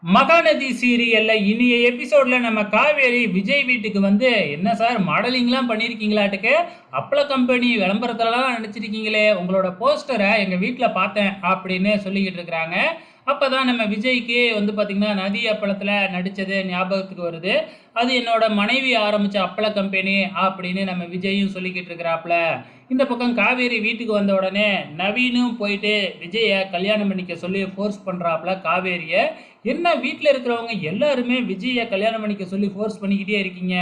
மகாநதி சீரியல்ல இனிய எபிசோட்ல நம்ம காவேரி விஜய் வீட்டுக்கு வந்து என்ன சார் மாடலிங்லாம் பண்ணியிருக்கீங்களாட்டுக்கு அப்பள கம்பெனி விளம்பரத்துலலாம் நடிச்சிருக்கீங்களே உங்களோட போஸ்டரை எங்கள் வீட்டில் பார்த்தேன் அப்படின்னு சொல்லிக்கிட்டு இருக்கிறாங்க. அப்பதான் நம்ம விஜய்க்கு வந்து பார்த்தீங்கன்னா நதி அப்பளத்தில் நடித்தது ஞாபகத்துக்கு வருது. அது என்னோட மனைவி ஆரம்பித்த அப்பள கம்பெனி அப்படின்னு நம்ம விஜயும் சொல்லிக்கிட்டு இருக்கிறாப்புல. இந்த பக்கம் காவேரி வீட்டுக்கு வந்த உடனே நவீனும் போயிட்டு விஜயை கல்யாணம் பண்ணிக்க சொல்லி ஃபோர்ஸ் பண்ணுறாப்புல காவேரியை. என்ன வீட்டில் இருக்கிறவங்க எல்லாருமே விஜயை கல்யாணம் பண்ணிக்க சொல்லி ஃபோர்ஸ் பண்ணிக்கிட்டே இருக்கீங்க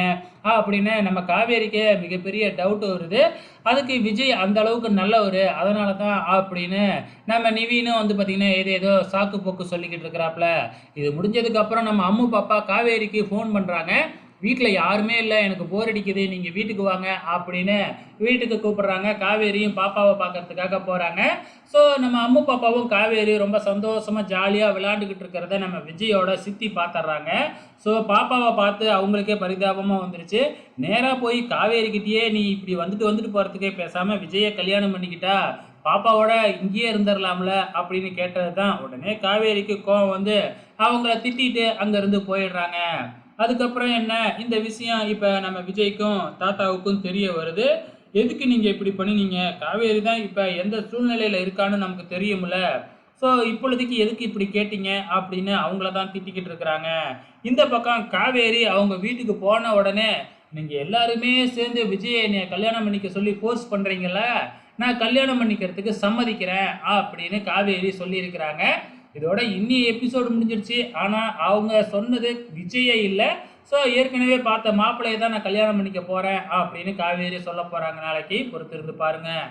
அப்படின்னு நம்ம காவேரிக்கு மிகப்பெரிய டவுட் வருது. அதுக்கு விஜய் அந்த அளவுக்கு நல்லவர் அதனால தான் அப்படின்னு நம்ம நிவீனும் வந்து பார்த்திங்கன்னா ஏதோ சாக்கு போக்கு சொல்லிக்கிட்டு இருக்கிறாப்புல. இது முடிஞ்சதுக்கப்புறம் நம்ம அம்மு பாப்பா காவேரிக்கு ஃபோன் பண்ணுறாங்க. வீட்டில் யாருமே இல்லை, எனக்கு போர் அடிக்குது, நீங்கள் வீட்டுக்கு வாங்க அப்படின்னு வீட்டுக்கு கூப்பிடுறாங்க. காவேரியும் பாப்பாவை பார்க்கறதுக்காக போகிறாங்க. ஸோ நம்ம அம்மு பாப்பாவும் காவேரி ரொம்ப சந்தோஷமாக ஜாலியாக விளையாண்டுக்கிட்டு இருக்கிறத நம்ம விஜயோட சித்தி பார்த்துட்றாங்க. ஸோ பாப்பாவை பார்த்து அவங்களுக்கே பரிதாபமாக வந்துருச்சு. நேராக போய் காவேரிக்கிட்டேயே நீ இப்படி வந்துட்டு வந்துட்டு போகிறதுக்கே பேசாமல் விஜயை கல்யாணம் பண்ணிக்கிட்டா பாப்பாவோட இங்கேயே இருந்துடலாம்ல அப்படின்னு கேட்டது தான். உடனே காவேரிக்கு கோவம் வந்து அவங்கள திட்டிட்டு அங்கேருந்து போயிடுறாங்க. அதுக்கப்புறம் என்ன, இந்த விஷயம் இப்போ நம்ம விஜய்க்கும் தாத்தாவுக்கும் தெரிய வருது. எதுக்கு நீங்கள் இப்படி பண்ணினீங்க, காவேரி தான் இப்போ எந்த சூழ்நிலையில் இருக்கான்னு நமக்கு தெரியும்ல, ஸோ இப்பொழுதுக்கு எதுக்கு இப்படி கேட்டீங்க அப்படின்னு அவங்கள தான் திட்டிக்கிட்டு இருக்கிறாங்க. இந்த பக்கம் காவேரி அவங்க வீட்டுக்கு போன உடனே நீங்கள் எல்லாருமே சேர்ந்து விஜயை என்னை கல்யாணம் பண்ணிக்க சொல்லி ஃபோர்ஸ் பண்ணுறீங்கள, நான் கல்யாணம் பண்ணிக்கிறதுக்கு சம்மதிக்கிறேன் அப்படின்னு காவேரி சொல்லியிருக்கிறாங்க. இதோட இன்னிய எபிசோடு முடிஞ்சிருச்சு. ஆனால் அவங்க சொன்னது விஜயே இல்லை, ஸோ ஏற்கனவே பார்த்த மாப்பிள்ளையை தான் நான் கல்யாணம் பண்ணிக்க போகிறேன் அப்படின்னு காவேரி சொல்ல போகிறாங்க. நாளைக்கு பொறுத்திருந்து பாருங்கள்.